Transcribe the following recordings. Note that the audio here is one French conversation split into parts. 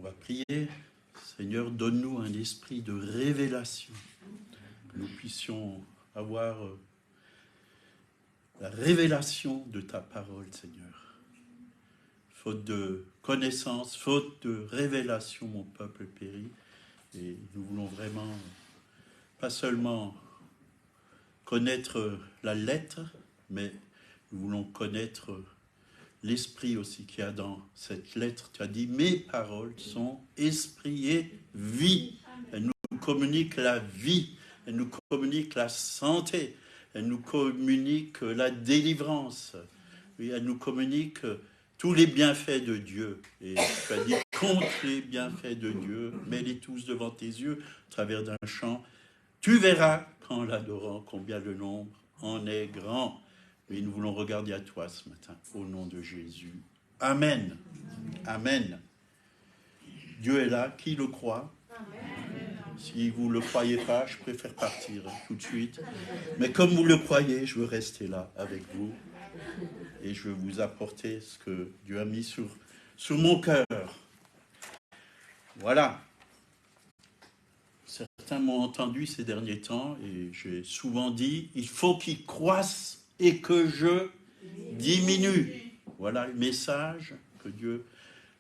On va prier. Seigneur, donne-nous un esprit de révélation. Que nous puissions avoir la révélation de ta parole, Seigneur. Faute de connaissance, faute de révélation, mon peuple périt. Et nous voulons vraiment, pas seulement connaître la lettre, mais nous voulons connaître l'esprit aussi qu'il y a dans cette lettre. Tu as dit, mes paroles sont esprit et vie. Elles nous communiquent la vie, elles nous communiquent la santé, elles nous communiquent la délivrance. Oui, elles nous communiquent tous les bienfaits de Dieu. Et tu as dit, compte les bienfaits de Dieu, mets-les tous devant tes yeux, au travers d'un chant. Tu verras, qu'en l'adorant, combien le nombre en est grand. Et nous voulons regarder à toi ce matin, au nom de Jésus. Amen. Amen. Dieu est là, qui le croit? Amen. Si vous ne le croyez pas, je préfère partir tout de suite. Mais comme vous le croyez, je veux rester là avec vous. Et je veux vous apporter ce que Dieu a mis sur mon cœur. Voilà. Certains m'ont entendu ces derniers temps, et j'ai souvent dit, il faut qu'il croisse et que je diminue. Voilà le message que Dieu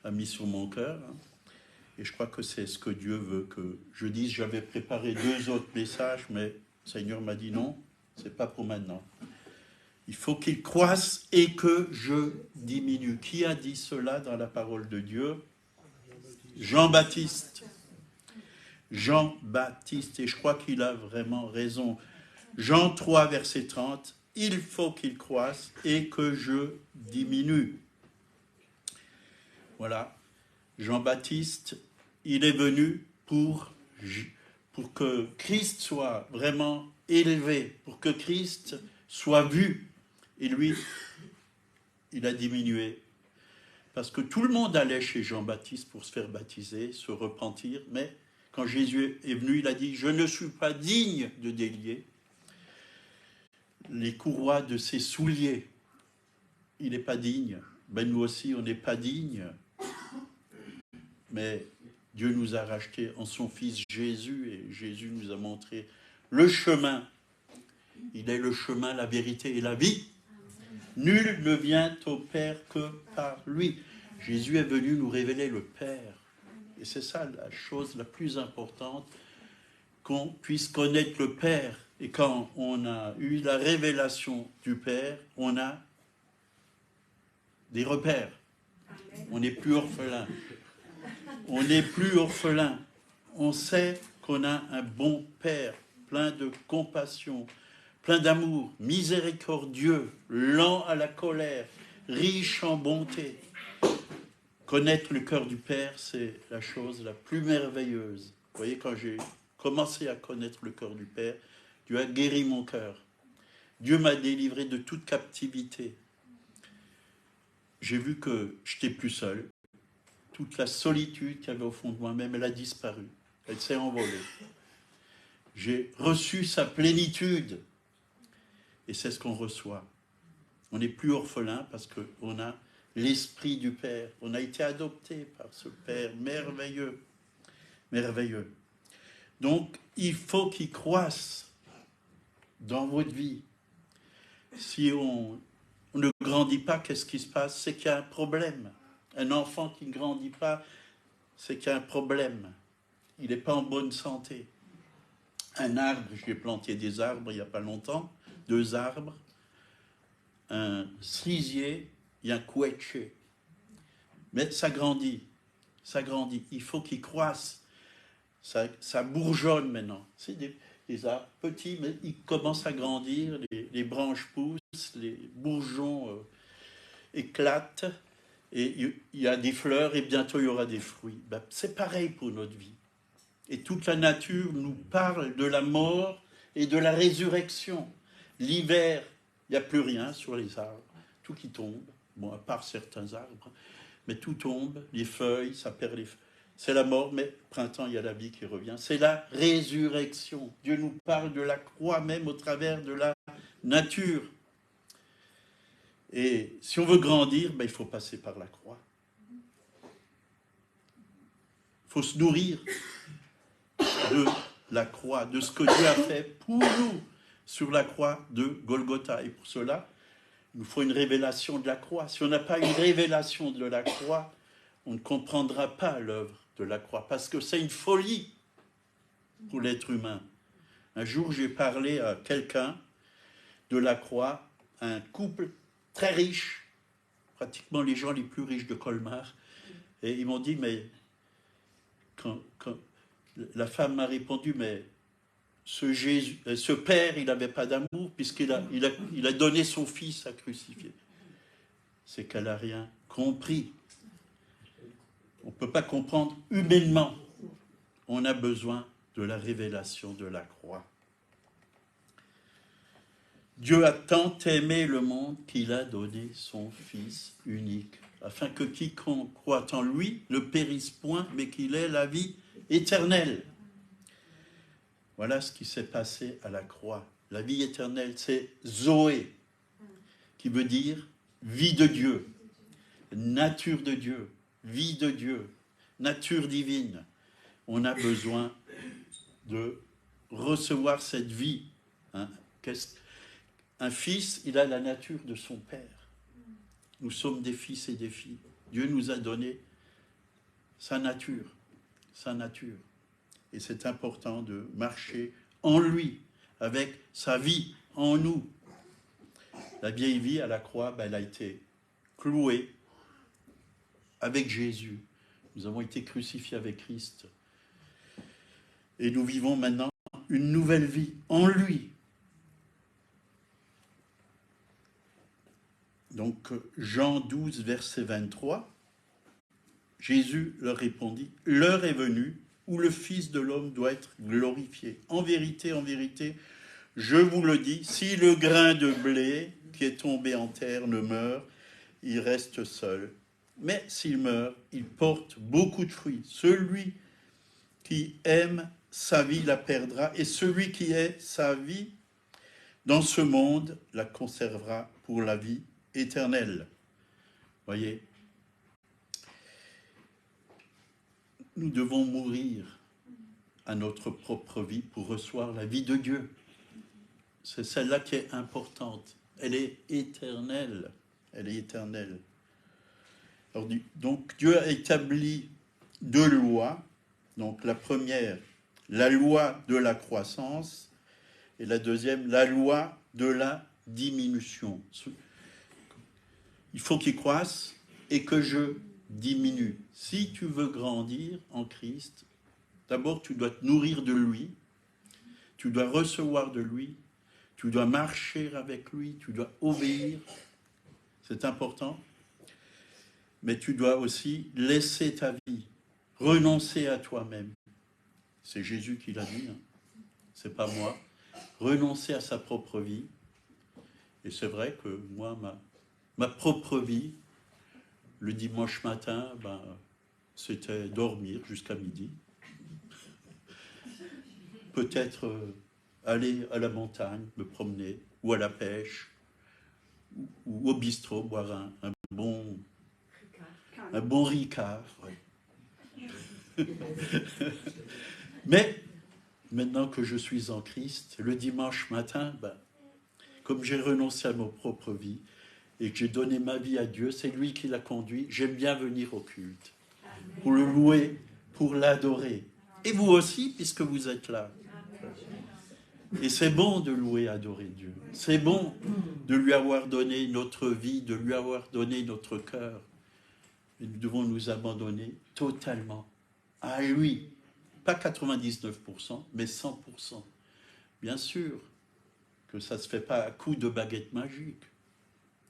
a mis sur mon cœur. Et je crois que c'est ce que Dieu veut que je dise. J'avais préparé 2 autres messages, mais le Seigneur m'a dit non, c'est pas pour maintenant. Il faut qu'il croisse et que je diminue. Qui a dit cela dans la parole de Dieu? Jean-Baptiste. Jean-Baptiste, et je crois qu'il a vraiment raison. Jean 3, verset 30, il faut qu'il croisse et que je diminue. Voilà. Jean-Baptiste, il est venu pour que Christ soit vraiment élevé, pour que Christ soit vu. Et lui, il a diminué. Parce que tout le monde allait chez Jean-Baptiste pour se faire baptiser, se repentir. Mais quand Jésus est venu, il a dit, je ne suis pas digne de délier les courroies de ses souliers. Il n'est pas digne. Ben nous aussi, on n'est pas digne. Mais Dieu nous a rachetés en son Fils Jésus, et Jésus nous a montré le chemin. Il est le chemin, la vérité et la vie. Nul ne vient au Père que par lui. Jésus est venu nous révéler le Père. Et c'est ça la chose la plus importante, qu'on puisse connaître le Père. Et quand on a eu la révélation du Père, on a des repères. On n'est plus orphelin. On n'est plus orphelin. On sait qu'on a un bon Père, plein de compassion, plein d'amour, miséricordieux, lent à la colère, riche en bonté. Connaître le cœur du Père, c'est la chose la plus merveilleuse. Vous voyez, quand j'ai commencé à connaître le cœur du Père, Dieu a guéri mon cœur. Dieu m'a délivré de toute captivité. J'ai vu que je n'étais plus seul. Toute la solitude qu'il y avait au fond de moi-même, elle a disparu. Elle s'est envolée. J'ai reçu sa plénitude. Et c'est ce qu'on reçoit. On n'est plus orphelin parce qu'on a l'esprit du Père. On a été adopté par ce Père merveilleux. Merveilleux. Donc, il faut qu'il croisse dans votre vie. Si on ne grandit pas, qu'est-ce qui se passe? C'est qu'il y a un problème. Un enfant qui ne grandit pas, c'est qu'il y a un problème. Il n'est pas en bonne santé. Un arbre, j'ai planté des arbres il n'y a pas longtemps, 2 arbres, un cerisier et un couetché. Mais ça grandit, ça grandit. Il faut qu'il croisse. Ça bourgeonne maintenant. C'est des arbres petits, mais ils commencent à grandir, les branches poussent, les bourgeons éclatent, et il y a des fleurs, et bientôt il y aura des fruits. Ben, c'est pareil pour notre vie. Et toute la nature nous parle de la mort et de la résurrection. L'hiver, il n'y a plus rien sur les arbres, tout qui tombe, bon, à part certains arbres, mais tout tombe, les feuilles, ça perd les feuilles. C'est la mort, mais printemps, il y a la vie qui revient. C'est la résurrection. Dieu nous parle de la croix même au travers de la nature. Et si on veut grandir, ben, il faut passer par la croix. faut se nourrir de la croix, de ce que Dieu a fait pour nous sur la croix de Golgotha. Et pour cela, il nous faut une révélation de la croix. Si on n'a pas une révélation de la croix, on ne comprendra pas l'œuvre de la croix, parce que c'est une folie pour l'être humain. Un jour, j'ai parlé à quelqu'un de la croix, un couple très riche, pratiquement les gens les plus riches de Colmar, et ils m'ont dit, mais quand la femme m'a répondu, mais ce père, il n'avait pas d'amour, puisqu'il a donné son fils à crucifier. C'est qu'elle n'a rien compris. On ne peut pas comprendre humainement. On a besoin de la révélation de la croix. Dieu a tant aimé le monde qu'il a donné son Fils unique, afin que quiconque croit en lui ne périsse point, mais qu'il ait la vie éternelle. Voilà ce qui s'est passé à la croix. La vie éternelle, c'est Zoé, qui veut dire vie de Dieu, nature de Dieu, vie de Dieu, nature divine. On a besoin de recevoir cette vie. Un fils, il a la nature de son père. Nous sommes des fils et des filles. Dieu nous a donné sa nature, sa nature. Et c'est important de marcher en lui, avec sa vie en nous. La vieille vie à la croix, elle a été clouée avec Jésus. Nous avons été crucifiés avec Christ. Et nous vivons maintenant une nouvelle vie en lui. Donc, Jean 12, verset 23, Jésus leur répondit, « L'heure est venue où le Fils de l'homme doit être glorifié. En vérité, je vous le dis, si le grain de blé qui est tombé en terre ne meurt, il reste seul. Mais s'il meurt, il porte beaucoup de fruits. Celui qui aime sa vie la perdra, et celui qui est sa vie dans ce monde la conservera pour la vie éternelle. » Voyez, nous devons mourir à notre propre vie pour recevoir la vie de Dieu. C'est celle-là qui est importante. Elle est éternelle. Elle est éternelle. Alors, donc Dieu a établi deux lois. Donc la première, la loi de la croissance, et la deuxième, la loi de la diminution. Il faut qu'il croisse et que je diminue. Si tu veux grandir en Christ, d'abord tu dois te nourrir de lui, tu dois recevoir de lui, tu dois marcher avec lui, tu dois obéir, c'est important, mais tu dois aussi laisser ta vie, renoncer à toi-même. C'est Jésus qui l'a dit, hein. C'est pas moi. Renoncer à sa propre vie. Et c'est vrai que moi, ma propre vie, le dimanche matin, c'était dormir jusqu'à midi. Peut-être aller à la montagne, me promener, ou à la pêche, ou au bistrot, boire un bon Ricard. Ouais. Mais maintenant que je suis en Christ, le dimanche matin, comme j'ai renoncé à ma propre vie et que j'ai donné ma vie à Dieu, c'est lui qui l'a conduit, j'aime bien venir au culte, pour le louer, pour l'adorer. Et vous aussi, puisque vous êtes là. Et c'est bon de louer et adorer Dieu. C'est bon de lui avoir donné notre vie, de lui avoir donné notre cœur. Et nous devons nous abandonner totalement à lui. Pas 99%, mais 100%. Bien sûr que ça ne se fait pas à coup de baguette magique.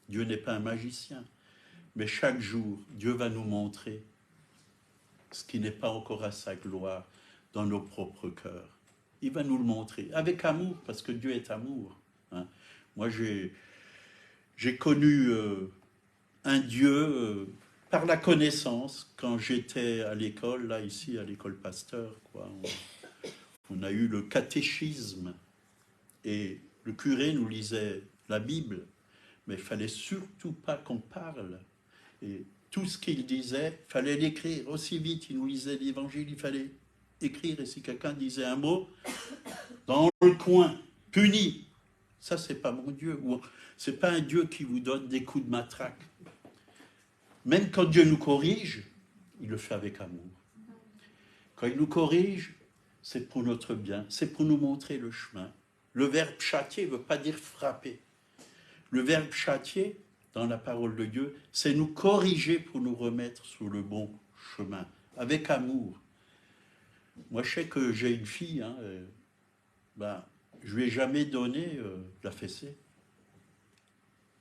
Dieu n'est pas un magicien. Mais chaque jour, Dieu va nous montrer ce qui n'est pas encore à sa gloire dans nos propres cœurs. Il va nous le montrer, avec amour, parce que Dieu est amour. Hein. Moi, j'ai connu un Dieu par la connaissance, quand j'étais à l'école, là, ici, à l'école Pasteur, quoi. On a eu le catéchisme, et le curé nous lisait la Bible, mais il ne fallait surtout pas qu'on parle. Et tout ce qu'il disait, il fallait l'écrire. Aussi vite, il nous lisait l'évangile, il fallait écrire. Et si quelqu'un disait un mot, dans le coin, puni. Ça, c'est pas mon Dieu. C'est pas un Dieu qui vous donne des coups de matraque. Même quand Dieu nous corrige, il le fait avec amour. Quand il nous corrige, c'est pour notre bien, c'est pour nous montrer le chemin. Le verbe châtier ne veut pas dire frapper. Le verbe châtier, dans la parole de Dieu, c'est nous corriger pour nous remettre sur le bon chemin, avec amour. Moi, je sais que j'ai une fille, je ne lui ai jamais donné la fessée.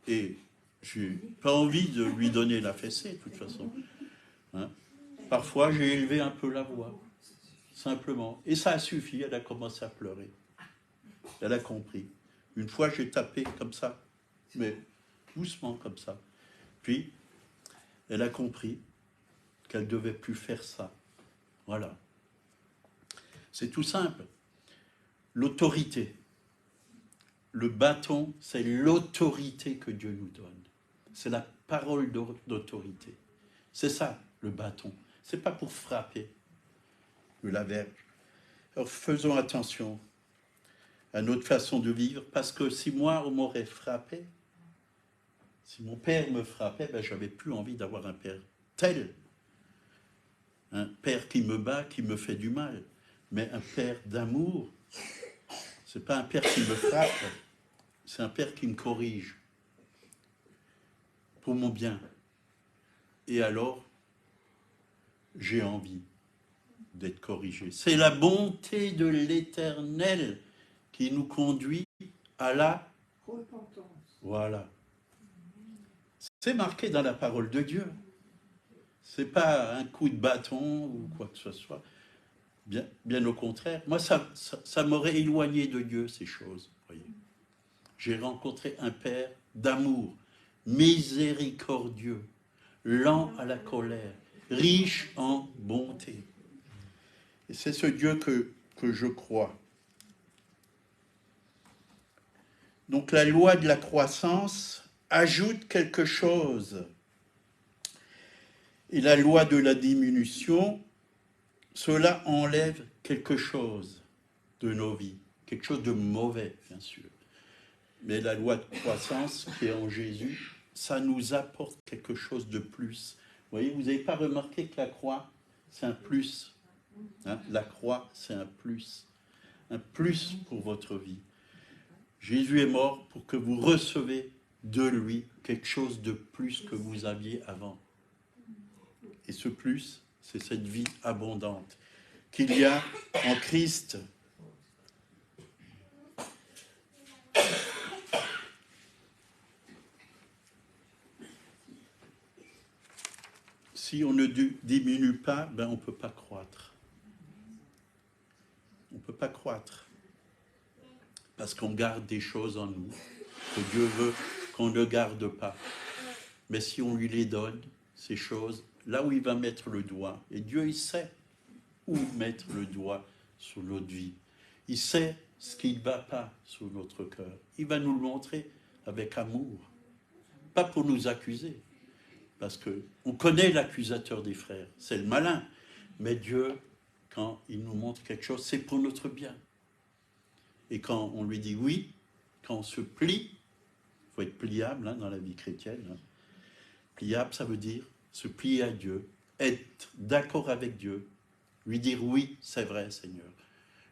Et je n'ai pas envie de lui donner la fessée, de toute façon. Hein. Parfois, j'ai élevé un peu la voix, simplement. Et ça a suffi, elle a commencé à pleurer. Elle a compris. Une fois, j'ai tapé comme ça, mais doucement comme ça. Puis, elle a compris qu'elle ne devait plus faire ça. Voilà. C'est tout simple. L'autorité. Le bâton, c'est l'autorité que Dieu nous donne. C'est la parole d'autorité. C'est ça, le bâton. Ce n'est pas pour frapper la verge. Alors, faisons attention à notre façon de vivre, parce que si moi, on m'aurait frappé, si mon père me frappait, je n'avais plus envie d'avoir un père tel. Un père qui me bat, qui me fait du mal. Mais un père d'amour, ce n'est pas un père qui me frappe, c'est un père qui me corrige pour mon bien. Et alors, j'ai envie d'être corrigé. C'est la bonté de l'Éternel qui nous conduit à la repentance. Voilà. C'est marqué dans la parole de Dieu. Ce n'est pas un coup de bâton ou quoi que ce soit. Bien au contraire. Moi, ça m'aurait éloigné de Dieu, ces choses. Voyez. J'ai rencontré un Père d'amour, miséricordieux, lent à la colère, riche en bonté. Et c'est ce Dieu que je crois. Donc la loi de la croissance ajoute quelque chose. Et la loi de la diminution, cela enlève quelque chose de nos vies. Quelque chose de mauvais, bien sûr. Mais la loi de croissance qui est en Jésus, ça nous apporte quelque chose de plus. Vous voyez, vous n'avez pas remarqué que la croix, c'est un plus. Hein? La croix, c'est un plus. Un plus pour votre vie. Jésus est mort pour que vous recevez de lui quelque chose de plus que vous aviez avant. Et ce plus, c'est cette vie abondante qu'il y a en Christ. Si on ne diminue pas, on ne peut pas croître. On ne peut pas croître. Parce qu'on garde des choses en nous que Dieu veut qu'on ne garde pas. Mais si on lui les donne, ces choses, là où il va mettre le doigt, et Dieu, il sait où mettre le doigt sur notre vie. Il sait ce qui ne va pas sur notre cœur. Il va nous le montrer avec amour. Pas pour nous accuser. Parce qu'on connaît l'accusateur des frères, c'est le malin. Mais Dieu, quand il nous montre quelque chose, c'est pour notre bien. Et quand on lui dit oui, quand on se plie, il faut être pliable dans la vie chrétienne. Pliable, ça veut dire se plier à Dieu, être d'accord avec Dieu, lui dire oui, c'est vrai Seigneur.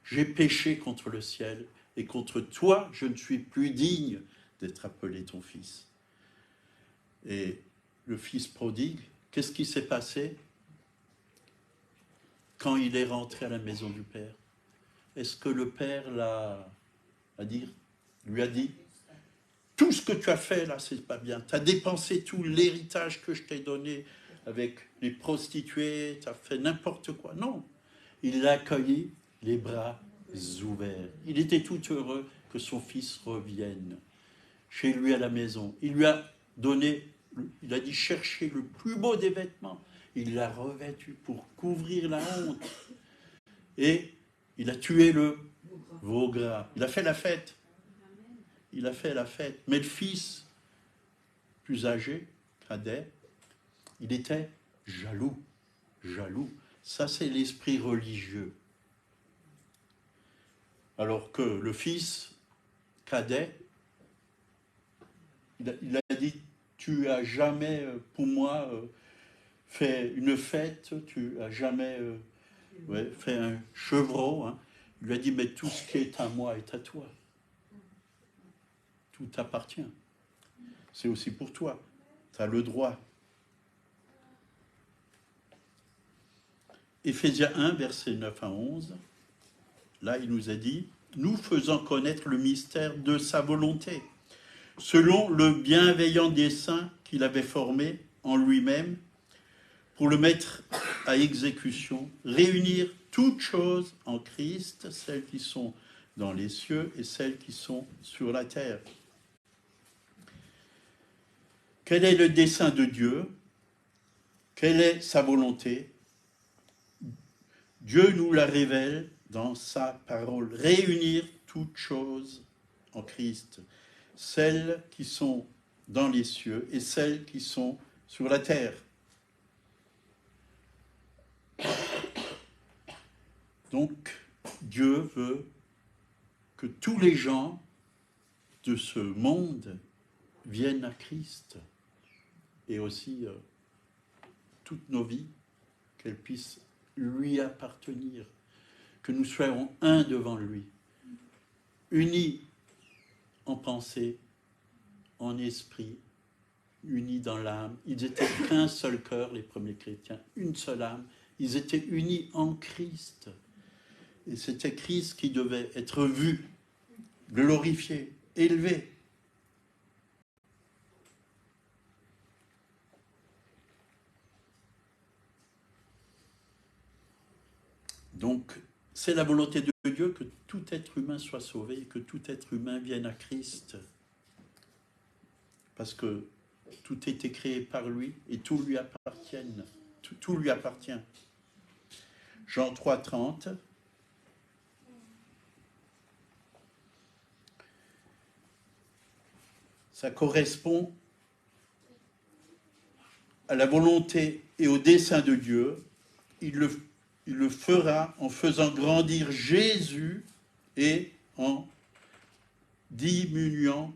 J'ai péché contre le ciel et contre toi, je ne suis plus digne d'être appelé ton fils. Et le fils prodigue, qu'est-ce qui s'est passé quand il est rentré à la maison du Père? Est-ce que le Père lui a dit, tout ce que tu as fait là, c'est pas bien. Tu as dépensé tout l'héritage que je t'ai donné avec les prostituées, tu as fait n'importe quoi. Non, il l'a accueilli les bras ouverts. Il était tout heureux que son fils revienne chez lui à la maison. Il lui a donné, il a dit chercher le plus beau des vêtements. Il l'a revêtu pour couvrir la honte. Et il a tué le veau gras. Il a fait la fête. Il a fait la fête. Mais le fils, plus âgé, cadet, Il était jaloux, jaloux. Ça, c'est l'esprit religieux. Alors que le fils cadet, il a dit, tu as jamais, pour moi, fait une fête, tu as jamais fait un chevreau. Hein. Il lui a dit, mais tout ce qui est à moi est à toi. Tout t'appartient. C'est aussi pour toi. Tu as le droit. Éphésiens 1, versets 9 à 11. Là, il nous a dit, nous faisons connaître le mystère de sa volonté, selon le bienveillant dessein qu'il avait formé en lui-même, pour le mettre à exécution, réunir toutes choses en Christ, celles qui sont dans les cieux et celles qui sont sur la terre. Quel est le dessein de Dieu? Quelle est sa volonté? Dieu nous la révèle dans sa parole. Réunir toutes choses en Christ, celles qui sont dans les cieux et celles qui sont sur la terre. Donc, Dieu veut que tous les gens de ce monde viennent à Christ et aussi toutes nos vies, qu'elles puissent lui appartenir, que nous soyons un devant lui, unis en pensée, en esprit, unis dans l'âme. Ils étaient qu'un seul cœur, les premiers chrétiens, une seule âme. Ils étaient unis en Christ. Et c'était Christ qui devait être vu, glorifié, élevé. Donc, c'est la volonté de Dieu que tout être humain soit sauvé, que tout être humain vienne à Christ. Parce que tout a été créé par lui et tout lui appartient. Tout lui appartient. Jean 3, 30. Ça correspond à la volonté et au dessein de Dieu. Il le fera en faisant grandir Jésus et en diminuant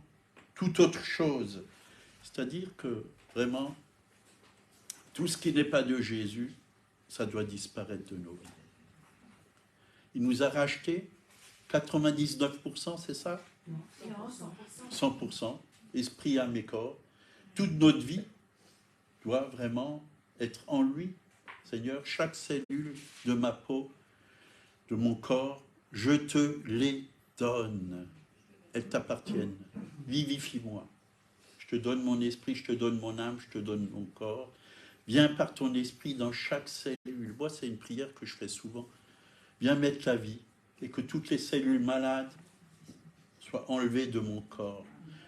toute autre chose. C'est-à-dire que vraiment, tout ce qui n'est pas de Jésus, ça doit disparaître de nos vies. Il nous a racheté 99%, c'est ça? Non, 100%. Esprit, âme et corps. Toute notre vie doit vraiment être en lui. Seigneur, chaque cellule de ma peau, de mon corps, je te les donne. Elles t'appartiennent. Vivifie-moi. Je te donne mon esprit, je te donne mon âme, je te donne mon corps. Viens par ton esprit dans chaque cellule. Moi, c'est une prière que je fais souvent. Viens mettre la vie et que toutes les cellules malades soient enlevées de mon corps.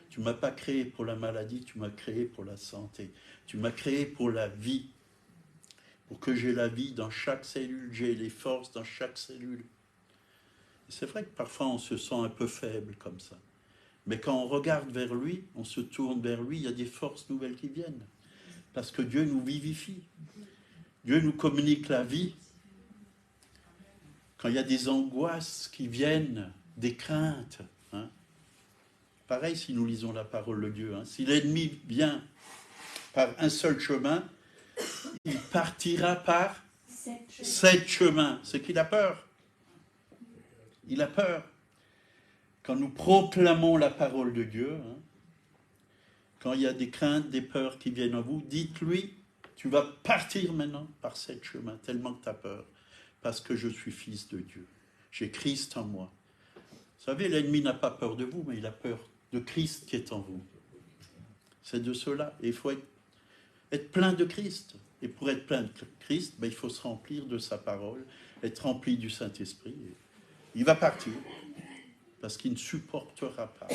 Tu ne m'as pas créé pour la maladie, tu m'as créé pour la santé. Tu m'as créé pour la vie. Pour que j'ai la vie dans chaque cellule, j'ai les forces dans chaque cellule. C'est vrai que parfois on se sent un peu faible comme ça. Mais quand on regarde vers lui, on se tourne vers lui, il y a des forces nouvelles qui viennent. Parce que Dieu nous vivifie. Dieu nous communique la vie. Quand il y a des angoisses qui viennent, des craintes, hein. Pareil si nous lisons la parole de Dieu. Hein. Si l'ennemi vient par un seul chemin, il partira par 7 chemins. C'est qu'il a peur. Il a peur. Quand nous proclamons la parole de Dieu, hein, quand il y a des craintes, des peurs qui viennent en vous, dites-lui, tu vas partir maintenant par 7 chemins, tellement que tu as peur. Parce que je suis fils de Dieu. J'ai Christ en moi. Vous savez, l'ennemi n'a pas peur de vous, mais il a peur de Christ qui est en vous. C'est de cela. Et il faut être plein de Christ. Et pour être plein de Christ, il faut se remplir de sa parole, être rempli du Saint-Esprit. Il va partir, parce qu'il ne supportera pas.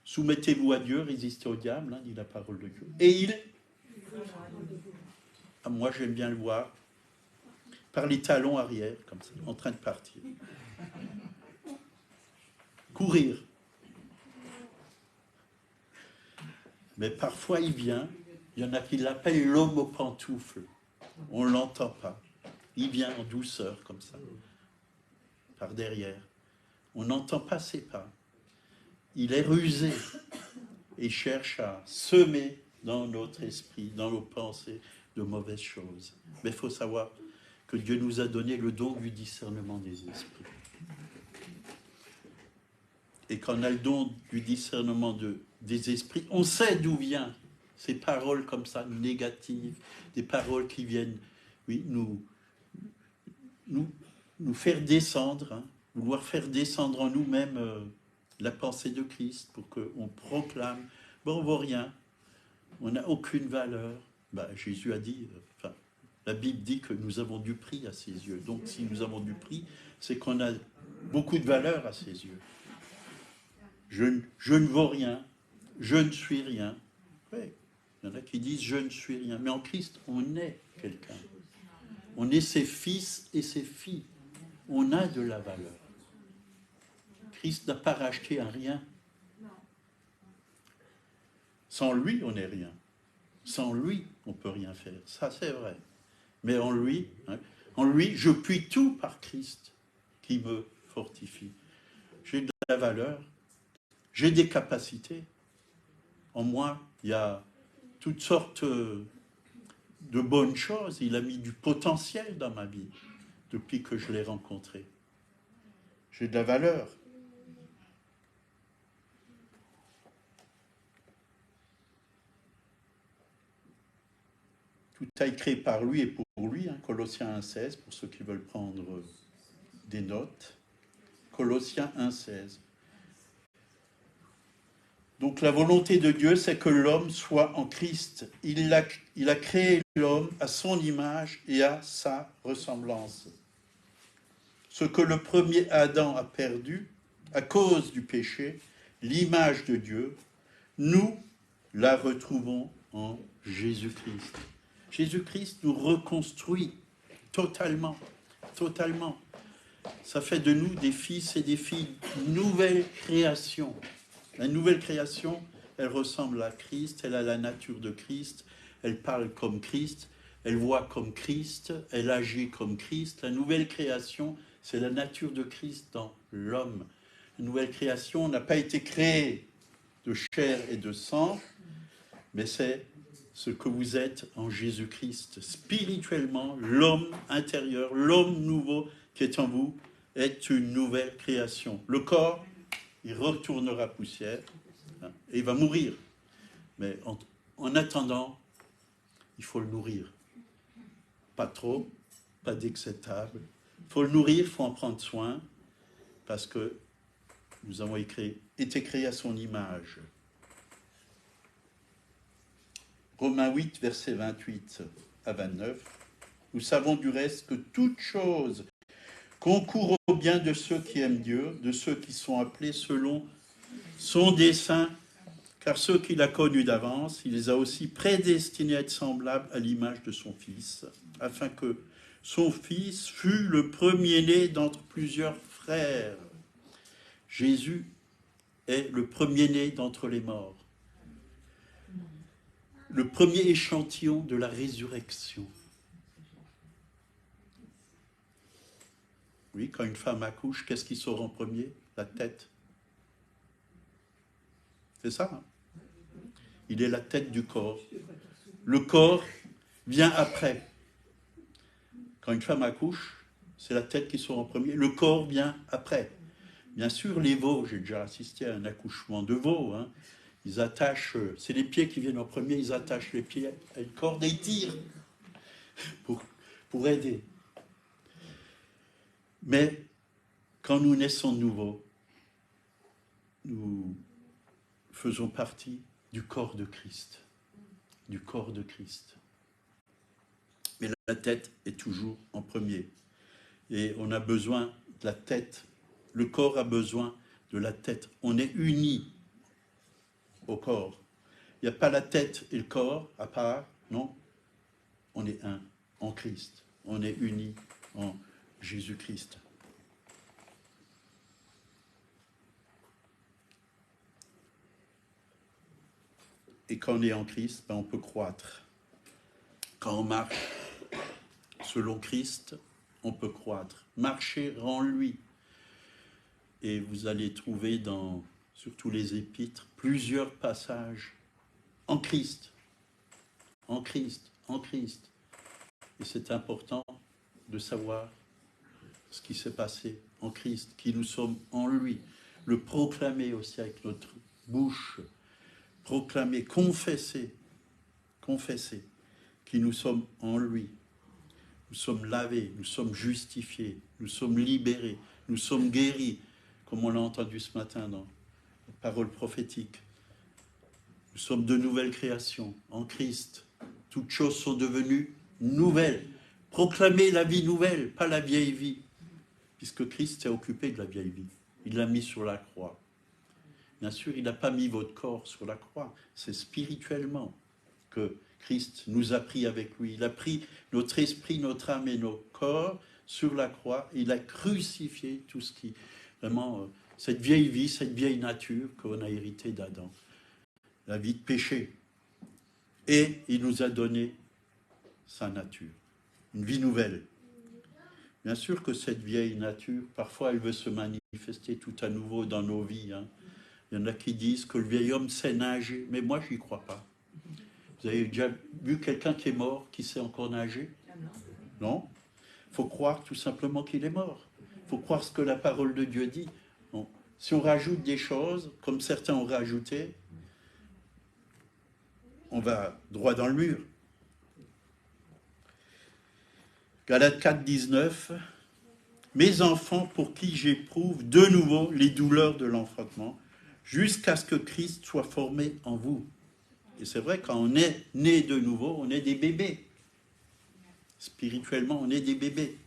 Soumettez-vous à Dieu, résistez au diable, hein, dit la parole de Dieu. Et il... Ah, moi, j'aime bien le voir par les talons arrière, comme ça, en train de partir. Courir. Mais parfois il vient, il y en a qui l'appellent l'homme aux pantoufles. On ne l'entend pas. Il vient en douceur comme ça, par derrière. On n'entend pas ses pas. Il est rusé et cherche à semer dans notre esprit, dans nos pensées, de mauvaises choses. Mais il faut savoir que Dieu nous a donné le don du discernement des esprits. Et quand on a le don du discernement des esprits, on sait d'où viennent ces paroles comme ça, négatives, des paroles qui viennent nous faire descendre, vouloir faire descendre en nous-mêmes la pensée de Christ pour qu'on proclame, bon, on ne vaut rien, on n'a aucune valeur. Jésus a dit, la Bible dit que nous avons du prix à ses yeux. Donc si nous avons du prix, c'est qu'on a beaucoup de valeur à ses yeux. Je ne vaux rien, je ne suis rien. Oui, il y en a qui disent je ne suis rien. Mais en Christ, on est quelqu'un. On est ses fils et ses filles. On a de la valeur. Christ n'a pas racheté un rien. Sans lui, on n'est rien. Sans lui, on ne peut rien faire. Ça, c'est vrai. Mais en lui, je puis tout par Christ qui me fortifie. J'ai de la valeur. J'ai des capacités. En moi, il y a toutes sortes de bonnes choses. Il a mis du potentiel dans ma vie depuis que je l'ai rencontré. J'ai de la valeur. Tout a été créé par lui et pour lui, Colossiens 1,16, pour ceux qui veulent prendre des notes. Colossiens 1,16. Donc la volonté de Dieu, c'est que l'homme soit en Christ. Il a créé l'homme à son image et à sa ressemblance. Ce que le premier Adam a perdu à cause du péché, l'image de Dieu, nous la retrouvons en Jésus-Christ. Jésus-Christ nous reconstruit totalement, totalement. Ça fait de nous des fils et des filles, nouvelle création. La nouvelle création, elle ressemble à Christ, elle a la nature de Christ, elle parle comme Christ, elle voit comme Christ, elle agit comme Christ. La nouvelle création, c'est la nature de Christ dans l'homme. La nouvelle création n'a pas été créée de chair et de sang, mais c'est ce que vous êtes en Jésus-Christ. Spirituellement, l'homme intérieur, l'homme nouveau qui est en vous, est une nouvelle création. Le corps, il retournera poussière et il va mourir. Mais en attendant, il faut le nourrir. Pas trop, pas d'excès de table. Il faut le nourrir, il faut en prendre soin, parce que nous avons été créés à son image. Romains 8, versets 28 à 29. Nous savons du reste que toute chose concourt au bien de ceux qui aiment Dieu, de ceux qui sont appelés selon son dessein, car ceux qu'il a connus d'avance, il les a aussi prédestinés à être semblables à l'image de son Fils, afin que son Fils fût le premier-né d'entre plusieurs frères. Jésus est le premier-né d'entre les morts. Le premier échantillon de la résurrection. Oui, quand une femme accouche, qu'est-ce qui sort en premier? La tête. C'est ça. Il est la tête du corps. Le corps vient après. Quand une femme accouche, c'est la tête qui sort en premier. Le corps vient après. Bien sûr, les veaux, j'ai déjà assisté à un accouchement de veaux. Ils attachent, c'est les pieds qui viennent en premier, ils attachent les pieds à une corde et ils tirent pour aider. Mais quand nous naissons de nouveau, nous faisons partie du corps de Christ. Du corps de Christ. Mais la tête est toujours en premier. Et on a besoin de la tête. Le corps a besoin de la tête. On est unis au corps. Il n'y a pas la tête et le corps à part, non. On est un en Christ. On est unis en Jésus-Christ. Et quand on est en Christ, ben on peut croître. Quand on marche selon Christ, on peut croître. Marcher en lui. Et vous allez trouver dans, sur tous les épîtres, plusieurs passages en Christ. En Christ, en Christ. Et c'est important de savoir ce qui s'est passé en Christ, qui nous sommes en lui. Le proclamer aussi avec notre bouche. Proclamer, confesser, confesser, qui nous sommes en lui. Nous sommes lavés, nous sommes justifiés, nous sommes libérés, nous sommes guéris, comme on l'a entendu ce matin dans la parole prophétique. Nous sommes de nouvelles créations en Christ. Toutes choses sont devenues nouvelles. Proclamez la vie nouvelle, pas la vieille vie, puisque Christ s'est occupé de la vieille vie. Il l'a mis sur la croix. Bien sûr, il n'a pas mis votre corps sur la croix. C'est spirituellement que Christ nous a pris avec lui. Il a pris notre esprit, notre âme et nos corps sur la croix. Il a crucifié tout ce qui... Vraiment, cette vieille vie, cette vieille nature qu'on a héritée d'Adam. La vie de péché. Et il nous a donné sa nature. Une vie nouvelle. Bien sûr que cette vieille nature, parfois elle veut se manifester tout à nouveau dans nos vies. Hein. Il y en a qui disent que le vieil homme sait nager, mais moi je n'y crois pas. Vous avez déjà vu quelqu'un qui est mort, qui sait encore nager? Non. Il faut croire tout simplement qu'il est mort. Il faut croire ce que la parole de Dieu dit. Bon. Si on rajoute des choses, comme certains ont rajouté, on va droit dans le mur. Galates 4, 19. Mes enfants, pour qui j'éprouve de nouveau les douleurs de l'enfantement, jusqu'à ce que Christ soit formé en vous. Et c'est vrai, quand on est né de nouveau, on est des bébés. Spirituellement, on est des bébés.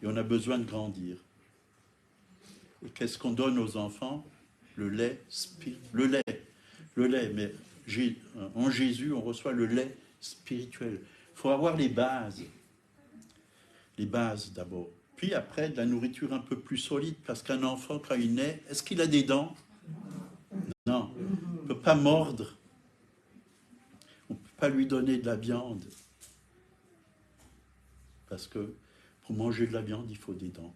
Et on a besoin de grandir. Et qu'est-ce qu'on donne aux enfants? Le lait, le lait. Mais en Jésus, on reçoit le lait spirituel. Il faut avoir les bases. Les bases d'abord. Puis après, de la nourriture un peu plus solide. Parce qu'un enfant, quand il naît, est-ce qu'il a des dents? Non. On ne peut pas mordre. On ne peut pas lui donner de la viande. Parce que pour manger de la viande, il faut des dents.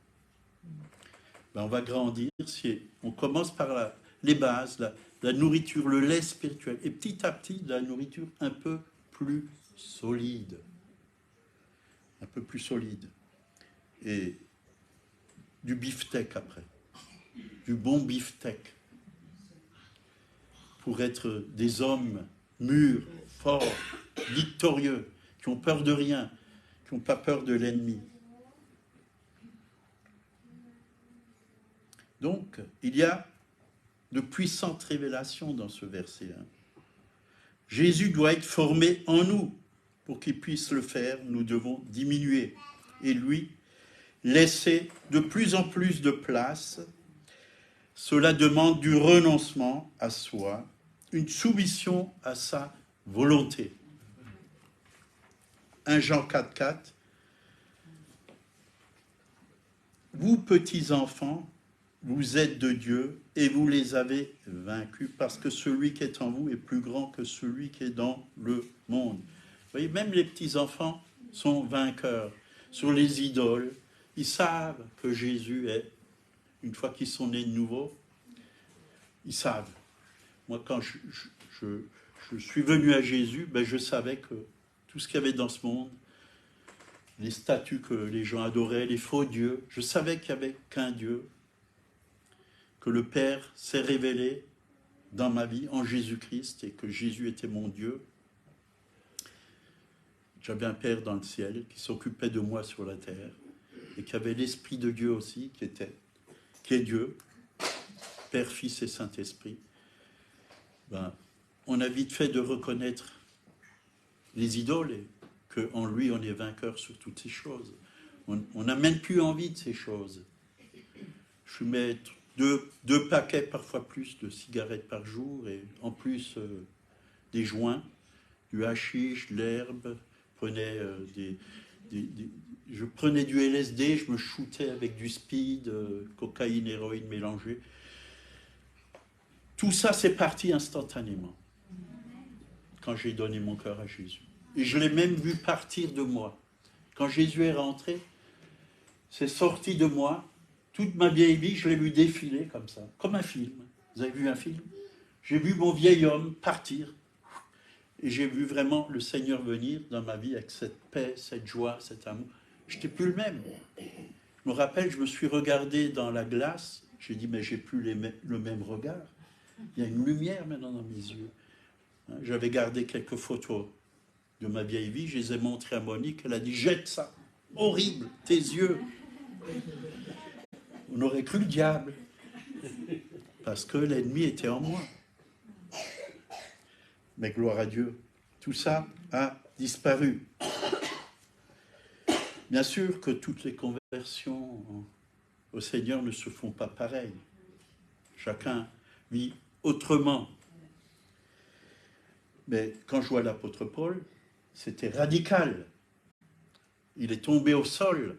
Ben, on va grandir si on commence par les bases, la nourriture, le lait spirituel. Et petit à petit, de la nourriture un peu plus solide. Un peu plus solide. Et du beefsteak après. Du bon beefsteak. Pour être des hommes mûrs, forts, victorieux, qui ont peur de rien, qui n'ont pas peur de l'ennemi. Donc, il y a de puissantes révélations dans ce verset. Jésus doit être formé en nous. Pour qu'il puisse le faire, nous devons diminuer. Et lui, laisser de plus en plus de place. Cela demande du renoncement à soi, une soumission à sa volonté. 1 Jean 4, 4. Vous, petits enfants, vous êtes de Dieu et vous les avez vaincus parce que celui qui est en vous est plus grand que celui qui est dans le monde. Vous voyez, même les petits enfants sont vainqueurs sur les idoles. Ils savent que Jésus est, une fois qu'ils sont nés de nouveau, ils savent. Moi, quand je suis venu à Jésus, ben, je savais que tout ce qu'il y avait dans ce monde, les statues que les gens adoraient, les faux dieux, je savais qu'il n'y avait qu'un Dieu, que le Père s'est révélé dans ma vie en Jésus-Christ et que Jésus était mon Dieu. J'avais un Père dans le ciel qui s'occupait de moi sur la terre et qui avait l'Esprit de Dieu aussi, qui est Dieu, Père, Fils et Saint-Esprit. Ben, on a vite fait de reconnaître les idoles et qu'en lui on est vainqueur sur toutes ces choses. On n'a même plus envie de ces choses. Je mets deux paquets, parfois plus, de cigarettes par jour et en plus des joints, du hashish, de l'herbe. Je prenais du LSD, je me shootais avec du speed, cocaïne, héroïne mélangée. Tout ça, c'est parti instantanément. quand j'ai donné mon cœur à Jésus. Et je l'ai même vu partir de moi. Quand Jésus est rentré, c'est sorti de moi. Toute ma vieille vie, je l'ai vu défiler comme ça, comme un film. Vous avez vu un film? J'ai vu mon vieil homme partir. Et j'ai vu vraiment le Seigneur venir dans ma vie avec cette paix, cette joie, cet amour. Je n'étais plus le même. Je me rappelle, je me suis regardé dans la glace. J'ai dit, mais j'ai plus le même regard. Il y a une lumière maintenant dans mes yeux. J'avais gardé quelques photos de ma vieille vie. Je les ai montrées à Monique. Elle a dit, jette ça. Horrible, tes yeux. On aurait cru le diable. Parce que l'ennemi était en moi. Mais gloire à Dieu, tout ça a disparu. Bien sûr que toutes les conversions au Seigneur ne se font pas pareil. Chacun vit autrement. Mais quand je vois l'apôtre Paul, c'était radical. Il est tombé au sol,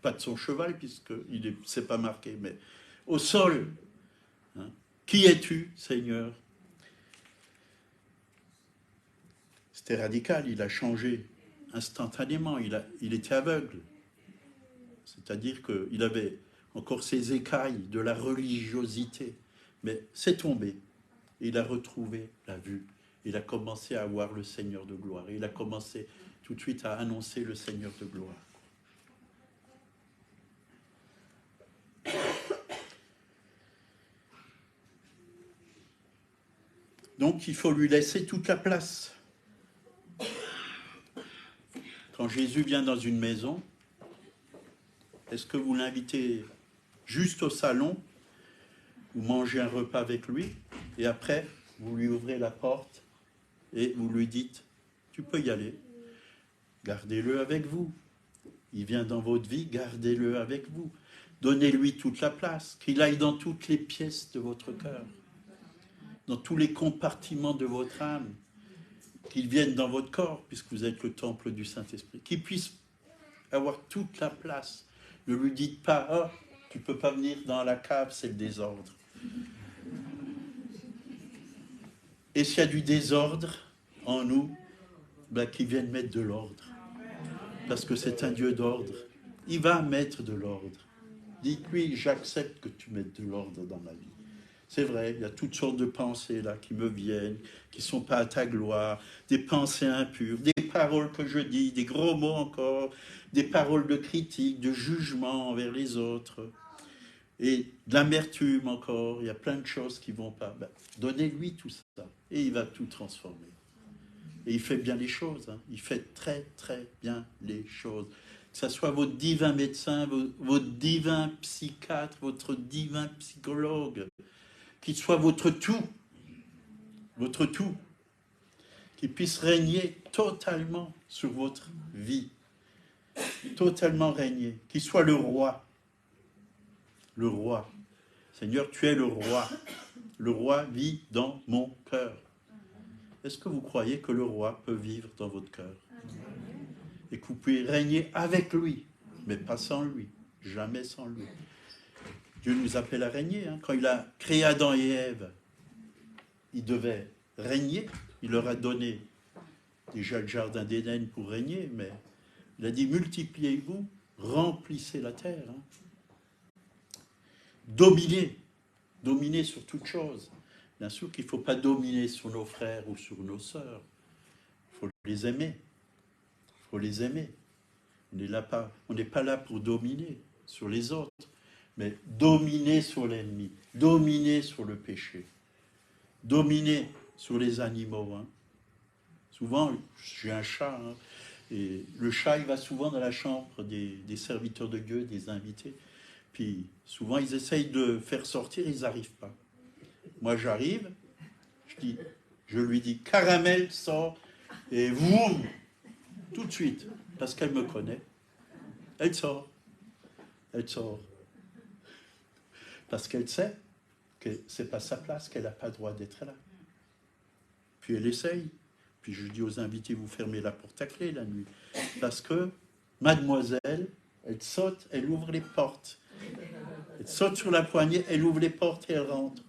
pas de son cheval, puisqu'il ne s'est pas marqué, mais au sol. Hein? Qui es-tu, Seigneur? C'était radical, il a changé instantanément, il était aveugle. C'est-à-dire qu'il avait encore ses écailles de la religiosité, mais c'est tombé. Il a retrouvé la vue. Il a commencé à voir le Seigneur de gloire. Il a commencé tout de suite à annoncer le Seigneur de gloire. Donc il faut lui laisser toute la place. Quand Jésus vient dans une maison, est-ce que vous l'invitez juste au salon, vous mangez un repas avec lui, et après, vous lui ouvrez la porte et vous lui dites, tu peux y aller, gardez-le avec vous. Il vient dans votre vie, gardez-le avec vous. Donnez-lui toute la place, qu'il aille dans toutes les pièces de votre cœur, dans tous les compartiments de votre âme, qu'il vienne dans votre corps, puisque vous êtes le temple du Saint-Esprit, qu'il puisse avoir toute la place. Ne lui dites pas, oh, tu ne peux pas venir dans la cave, c'est le désordre. Et s'il y a du désordre en nous, ben, qu'il vienne mettre de l'ordre. Parce que c'est un Dieu d'ordre. Il va mettre de l'ordre. Dites-lui, j'accepte que tu mettes de l'ordre dans ma vie. C'est vrai, il y a toutes sortes de pensées là qui me viennent, qui ne sont pas à ta gloire, des pensées impures, des paroles que je dis, des gros mots encore, des paroles de critique, de jugement envers les autres, et de l'amertume encore, il y a plein de choses qui ne vont pas. Ben, donnez-lui tout ça, et il va tout transformer. Et il fait bien les choses, hein. Il fait très très bien les choses. Que ce soit votre divin médecin, votre divin psychiatre, votre divin psychologue, qu'il soit votre tout, qu'il puisse régner totalement sur votre vie, totalement régner, qu'il soit le roi. Seigneur, tu es le roi vit dans mon cœur. Est-ce que vous croyez que le roi peut vivre dans votre cœur? Et que vous pouvez régner avec lui, mais pas sans lui, jamais sans lui. Dieu nous appelle à régner. Hein. Quand il a créé Adam et Ève, il devait régner. Il leur a donné déjà le jardin d'Éden pour régner, mais il a dit, multipliez-vous, remplissez la terre. Hein. Dominez sur toute chose. Bien sûr qu'il ne faut pas dominer sur nos frères ou sur nos sœurs. Il faut les aimer. On n'est pas là pour dominer sur les autres, mais dominer sur l'ennemi, dominer sur le péché, dominer sur les animaux. Hein. Souvent, j'ai un chat, hein, et le chat, il va souvent dans la chambre des serviteurs de Dieu, des invités. Puis souvent, ils essayent de faire sortir, ils n'arrivent pas. Moi, j'arrive, je lui dis, Caramel, sort, et voum, tout de suite, parce qu'elle me connaît. Elle sort. Parce qu'elle sait que ce n'est pas sa place, qu'elle n'a pas le droit d'être là. Puis elle essaye. Puis je dis aux invités, vous fermez la porte à clé la nuit. Parce que mademoiselle, elle saute, elle ouvre les portes. Elle saute sur la poignée, elle ouvre les portes et elle rentre.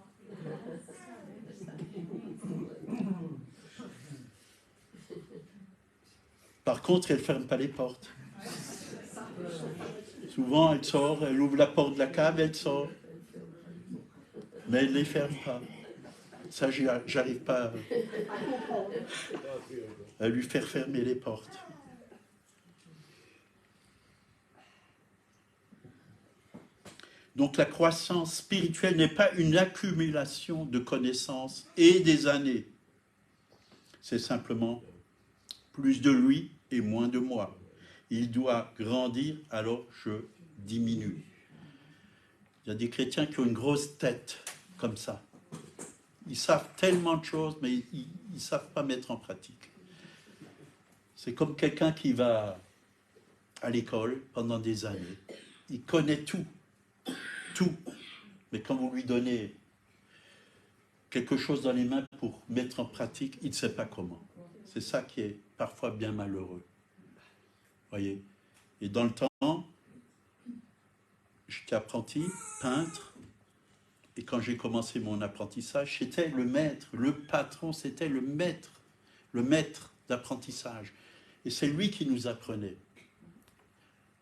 Par contre, elle ne ferme pas les portes. Souvent, elle sort, elle ouvre la porte de la cave, elle sort. Mais elle ne les ferme pas. Ça, j'arrive pas à lui faire fermer les portes. Donc la croissance spirituelle n'est pas une accumulation de connaissances et des années. C'est simplement plus de lui et moins de moi. Il doit grandir, alors je diminue. Il y a des chrétiens qui ont une grosse tête comme ça. Ils savent tellement de choses, mais ils ne savent pas mettre en pratique. C'est comme quelqu'un qui va à l'école pendant des années. Il connaît tout. Tout. Mais quand vous lui donnez quelque chose dans les mains pour mettre en pratique, il ne sait pas comment. C'est ça qui est parfois bien malheureux. Voyez. Et dans le temps, j'étais apprenti, peintre, et quand j'ai commencé mon apprentissage, c'était le maître, le patron, c'était le maître d'apprentissage. Et c'est lui qui nous apprenait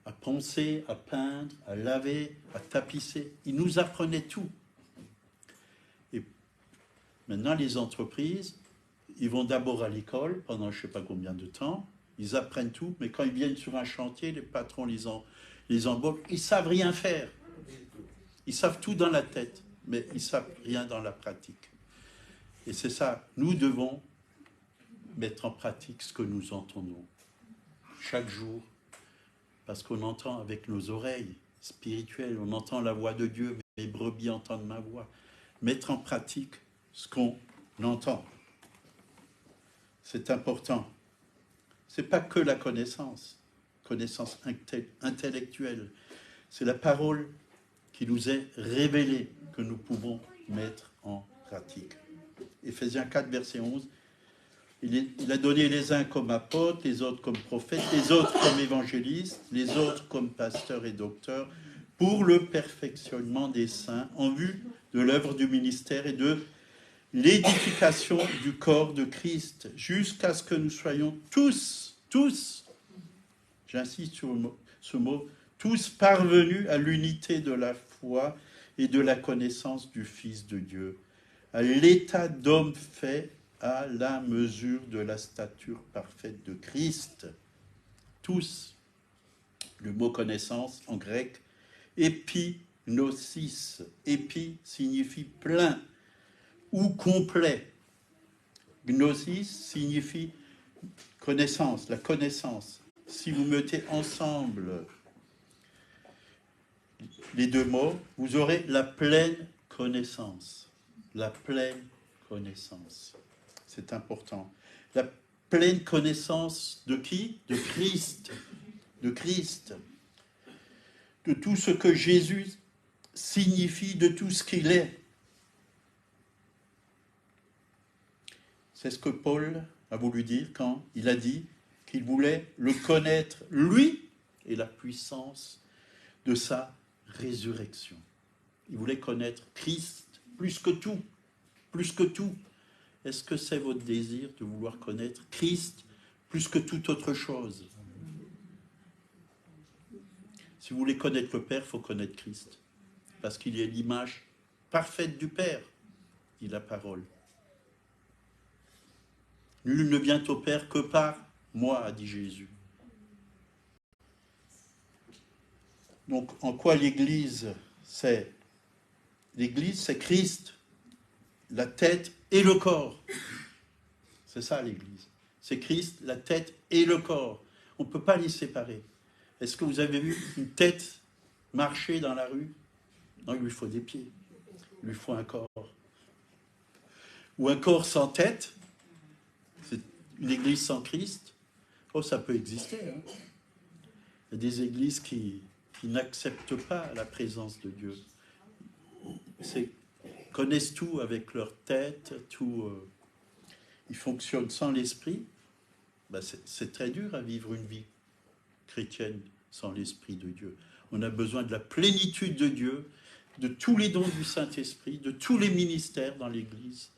à poncer, à peindre, à laver, à tapisser. Il nous apprenait tout. Et maintenant, les entreprises, ils vont d'abord à l'école pendant je ne sais pas combien de temps, ils apprennent tout, mais quand ils viennent sur un chantier, les patrons les embauchent, ils ne savent rien faire. Ils savent tout dans la tête, mais ils ne savent rien dans la pratique. Et c'est ça, nous devons mettre en pratique ce que nous entendons chaque jour, parce qu'on entend avec nos oreilles spirituelles, on entend la voix de Dieu, mes brebis entendent ma voix. Mettre en pratique ce qu'on entend, c'est important. Ce n'est pas que la connaissance intellectuelle, c'est la parole qui nous est révélée, que nous pouvons mettre en pratique. Éphésiens 4, verset 11, il a donné les uns comme apôtres, les autres comme prophètes, les autres comme évangélistes, les autres comme pasteurs et docteurs, pour le perfectionnement des saints, en vue de l'œuvre du ministère et de l'édification du corps de Christ, jusqu'à ce que nous soyons tous, j'insiste sur ce mot, tous parvenus à l'unité de la foi et de la connaissance du Fils de Dieu, à l'état d'homme fait à la mesure de la stature parfaite de Christ. Tous, le mot connaissance en grec, épignosis, épi signifie plein ou complet. Gnosis signifie connaissance, la connaissance. Si vous mettez ensemble les deux mots, vous aurez la pleine connaissance. La pleine connaissance. C'est important. La pleine connaissance de qui? De Christ. De Christ. De tout ce que Jésus signifie, de tout ce qu'il est. C'est ce que Paul a voulu dire quand il a dit qu'il voulait le connaître, lui, et la puissance de sa résurrection. Il voulait connaître Christ plus que tout, plus que tout. Est-ce que c'est votre désir de vouloir connaître Christ plus que toute autre chose? Si vous voulez connaître le Père, il faut connaître Christ, parce qu'il est l'image parfaite du Père, dit la parole. Nul ne vient au Père que par moi, a dit Jésus. Donc, en quoi l'Église, c'est Christ, la tête et le corps. C'est ça l'Église. C'est Christ, la tête et le corps. On ne peut pas les séparer. Est-ce que vous avez vu une tête marcher dans la rue? Non, il lui faut des pieds. Il lui faut un corps. Ou un corps sans tête. C'est une église sans Christ. Oh, ça peut exister. Hein. Il y a des églises qui n'acceptent pas la présence de Dieu. Ils connaissent tout avec leur tête, tout. Ils fonctionnent sans l'esprit. Ben c'est très dur à vivre une vie chrétienne sans l'Esprit de Dieu. On a besoin de la plénitude de Dieu, de tous les dons du Saint-Esprit, de tous les ministères dans l'Église,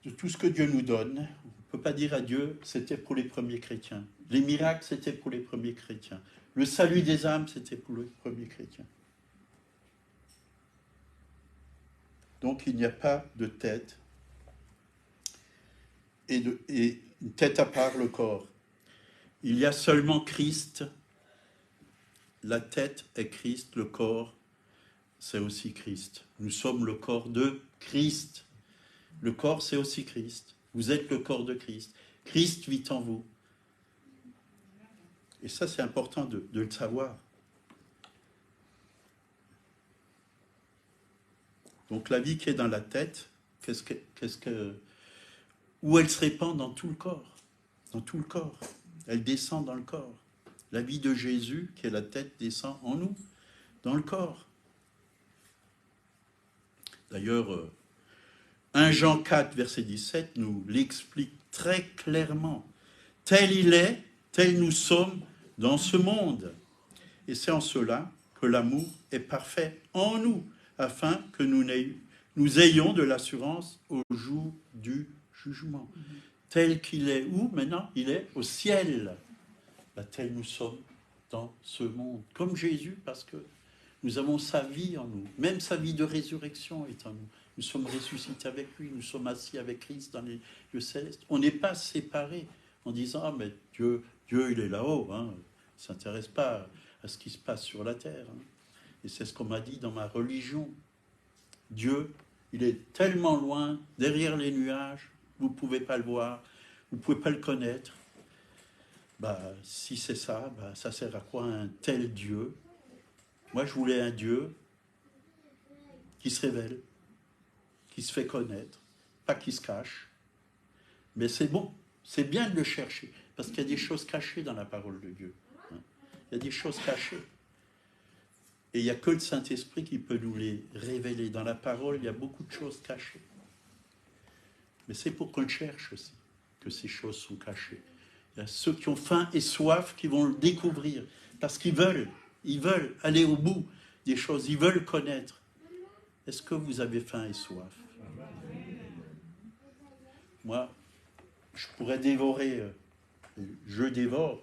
de tout ce que Dieu nous donne. On ne peut pas dire à Dieu, c'était pour les premiers chrétiens. Les miracles, c'était pour les premiers chrétiens. Le salut des âmes, c'était pour les premiers chrétiens. Donc, il n'y a pas de tête et une tête à part le corps. Il y a seulement Christ. La tête est Christ, le corps, c'est aussi Christ. Nous sommes le corps de Christ. Le corps, c'est aussi Christ. Vous êtes le corps de Christ. Christ vit en vous. Et ça, c'est important de le savoir. Donc la vie qui est dans la tête, où elle se répand dans tout le corps. Dans tout le corps. Elle descend dans le corps. La vie de Jésus, qui est la tête, descend en nous, dans le corps. D'ailleurs, 1 Jean 4, verset 17, nous l'explique très clairement. Tel il est, tel nous sommes dans ce monde. Et c'est en cela que l'amour est parfait en nous, afin que nous ayons de l'assurance au jour du jugement. Tel qu'il est où maintenant? Il est au ciel. Tel nous sommes dans ce monde. Comme Jésus, parce que nous avons sa vie en nous. Même sa vie de résurrection est en nous. Nous sommes ressuscités avec lui, nous sommes assis avec Christ dans les lieux célestes. On n'est pas séparés en disant « Ah, mais Dieu il est là-haut. Hein. Il ne s'intéresse pas à ce qui se passe sur la terre. Hein. » Et c'est ce qu'on m'a dit dans ma religion. Dieu, il est tellement loin, derrière les nuages, vous ne pouvez pas le voir, vous ne pouvez pas le connaître. Si c'est ça, ça sert à quoi un tel Dieu? Moi, je voulais un Dieu qui se révèle, qui se fait connaître, pas qui se cache. Mais c'est bon, c'est bien de le chercher, parce qu'il y a des choses cachées dans la parole de Dieu. Hein. Il y a des choses cachées. Et il n'y a que le Saint-Esprit qui peut nous les révéler. Dans la parole, il y a beaucoup de choses cachées. Mais c'est pour qu'on le cherche aussi, que ces choses sont cachées. Il y a ceux qui ont faim et soif qui vont le découvrir, parce qu'ils veulent aller au bout des choses, ils veulent connaître. Est-ce que vous avez faim et soif? Moi, je pourrais dévorer, je dévore,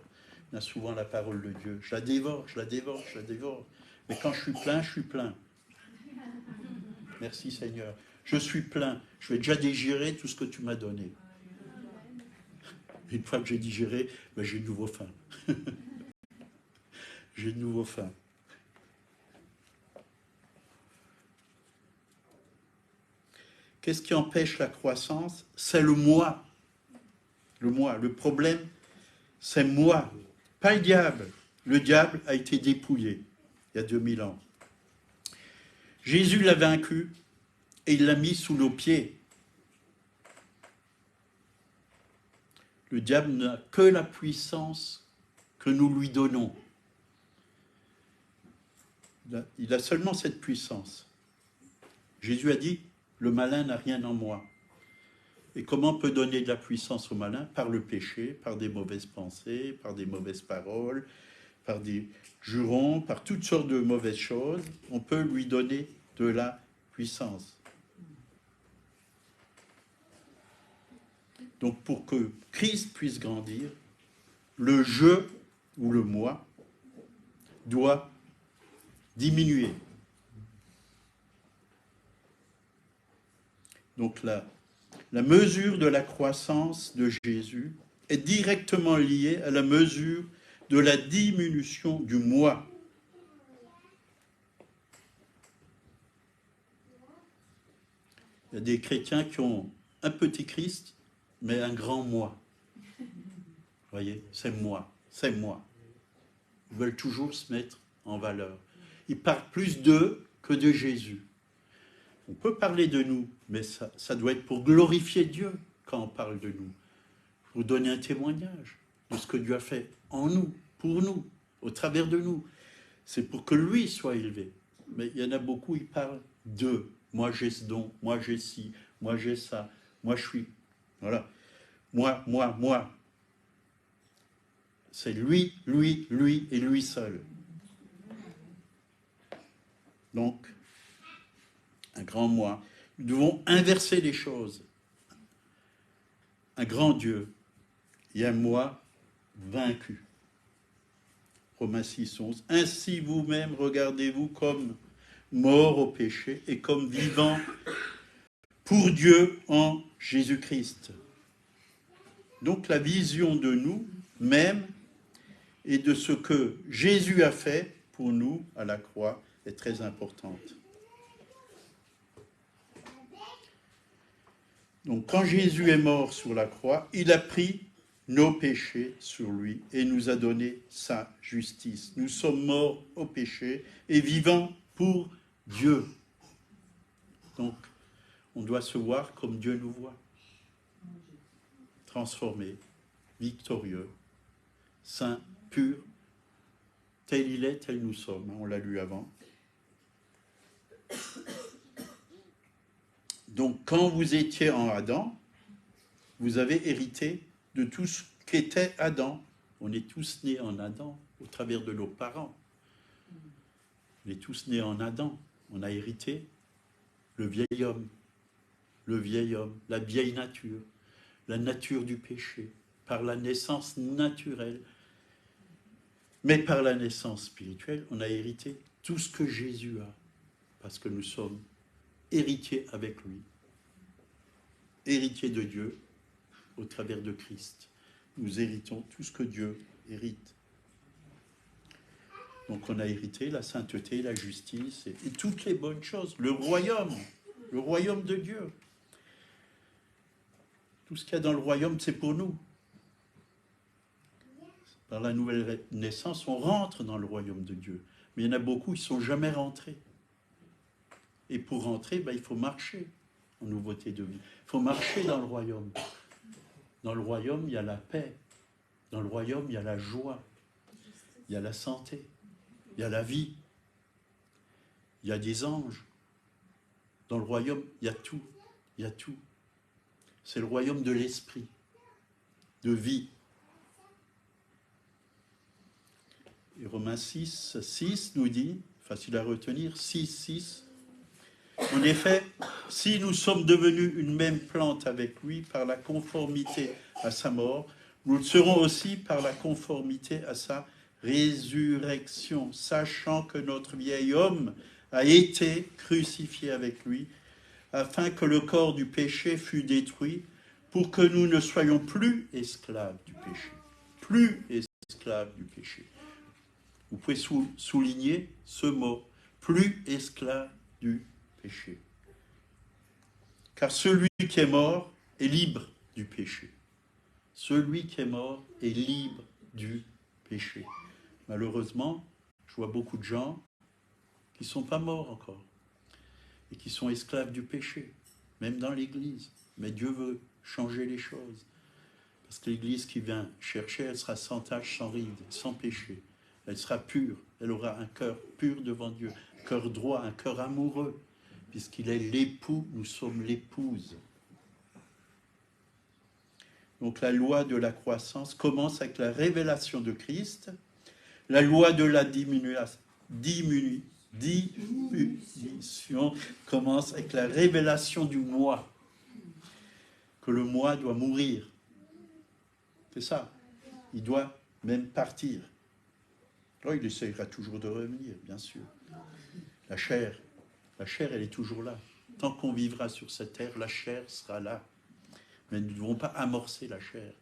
bien souvent la parole de Dieu. Je la dévore, je la dévore, je la dévore. Mais quand je suis plein. Merci Seigneur. Je suis plein. Je vais déjà digérer tout ce que tu m'as donné. Une fois que j'ai digéré, j'ai de nouveau faim. J'ai de nouveau faim. Qu'est-ce qui empêche la croissance? C'est le moi. Le moi. Le problème, c'est moi. Pas le diable. Le diable a été dépouillé il y a 2000 ans. Jésus l'a vaincu et il l'a mis sous nos pieds. Le diable n'a que la puissance que nous lui donnons. Il a seulement cette puissance. Jésus a dit, le malin n'a rien en moi. Et comment on peut donner de la puissance au malin? Par le péché, par des mauvaises pensées, par des mauvaises paroles, par des jurons, par toutes sortes de mauvaises choses. On peut lui donner de la puissance. Donc pour que Christ puisse grandir, le je ou le moi doit diminuer. Donc la mesure de la croissance de Jésus est directement liée à la mesure de la diminution du moi. Il y a des chrétiens qui ont un petit Christ, mais un grand moi. Vous voyez, c'est moi, c'est moi. Ils veulent toujours se mettre en valeur. Ils parlent plus d'eux que de Jésus. On peut parler de nous, mais ça doit être pour glorifier Dieu quand on parle de nous. Pour donner un témoignage de ce que Dieu a fait en nous, pour nous, au travers de nous. C'est pour que lui soit élevé. Mais il y en a beaucoup, ils parlent d'eux. Moi j'ai ce don, moi j'ai ci, moi j'ai ça, moi je suis... Voilà. Moi. C'est lui et lui seul. Donc, un grand moi. Nous devons inverser les choses. un grand Dieu et un moi vaincu. Romains 6, 11. Ainsi vous-même regardez-vous comme mort au péché et comme vivant pour Dieu en Jésus-Christ. Donc la vision de nous-mêmes et de ce que Jésus a fait pour nous à la croix est très importante. Donc quand Jésus est mort sur la croix, il a pris nos péchés sur lui et nous a donné sa justice. Nous sommes morts au péché et vivants pour Dieu. Donc, on doit se voir comme Dieu nous voit. Transformé, victorieux, saint, pur, tel il est, tel nous sommes. On l'a lu avant. Donc, quand vous étiez en Adam, vous avez hérité de tout ce qu'était Adam. On est tous nés en Adam, au travers de nos parents. On est tous nés en Adam. On a hérité le vieil homme, la vieille nature, la nature du péché, par la naissance naturelle. Mais par la naissance spirituelle, on a hérité tout ce que Jésus a, parce que nous sommes héritiers avec lui, héritiers de Dieu au travers de Christ. Nous héritons tout ce que Dieu hérite. Donc on a hérité la sainteté, la justice et toutes les bonnes choses. Le royaume de Dieu. Tout ce qu'il y a dans le royaume, c'est pour nous. Par la nouvelle naissance, on rentre dans le royaume de Dieu. Mais il y en a beaucoup qui ne sont jamais rentrés. Et pour rentrer, il faut marcher en nouveauté de vie. Il faut marcher dans le royaume. Dans le royaume, il y a la paix. Dans le royaume, il y a la joie. Il y a la santé. Il y a la vie. Il y a des anges. Dans le royaume, il y a tout. Il y a tout. C'est le royaume de l'esprit, de vie. Et Romains 6, 6 nous dit, facile à retenir, 6, 6. En effet, si nous sommes devenus une même plante avec lui par la conformité à sa mort, nous le serons aussi par la conformité à sa résurrection, sachant que notre vieil homme a été crucifié avec lui, afin que le corps du péché fût détruit, pour que nous ne soyons plus esclaves du péché. Plus esclaves du péché. Vous pouvez souligner ce mot, plus esclaves du péché. Car celui qui est mort est libre du péché. Celui qui est mort est libre du péché. Malheureusement, je vois beaucoup de gens qui ne sont pas morts encore et qui sont esclaves du péché, même dans l'Église. Mais Dieu veut changer les choses. Parce que l'Église qui vient chercher, elle sera sans tache, sans ride, sans péché. Elle sera pure, elle aura un cœur pur devant Dieu, un cœur droit, un cœur amoureux, puisqu'il est l'époux, nous sommes l'épouse. Donc la loi de la croissance commence avec la révélation de Christ, la loi de la diminution commence avec la révélation du moi, que le moi doit mourir. C'est ça, il doit même partir. Alors, il essayera toujours de revenir, bien sûr. La chair, elle est toujours là. Tant qu'on vivra sur cette terre, la chair sera là. Mais nous ne devons pas amorcer la chair.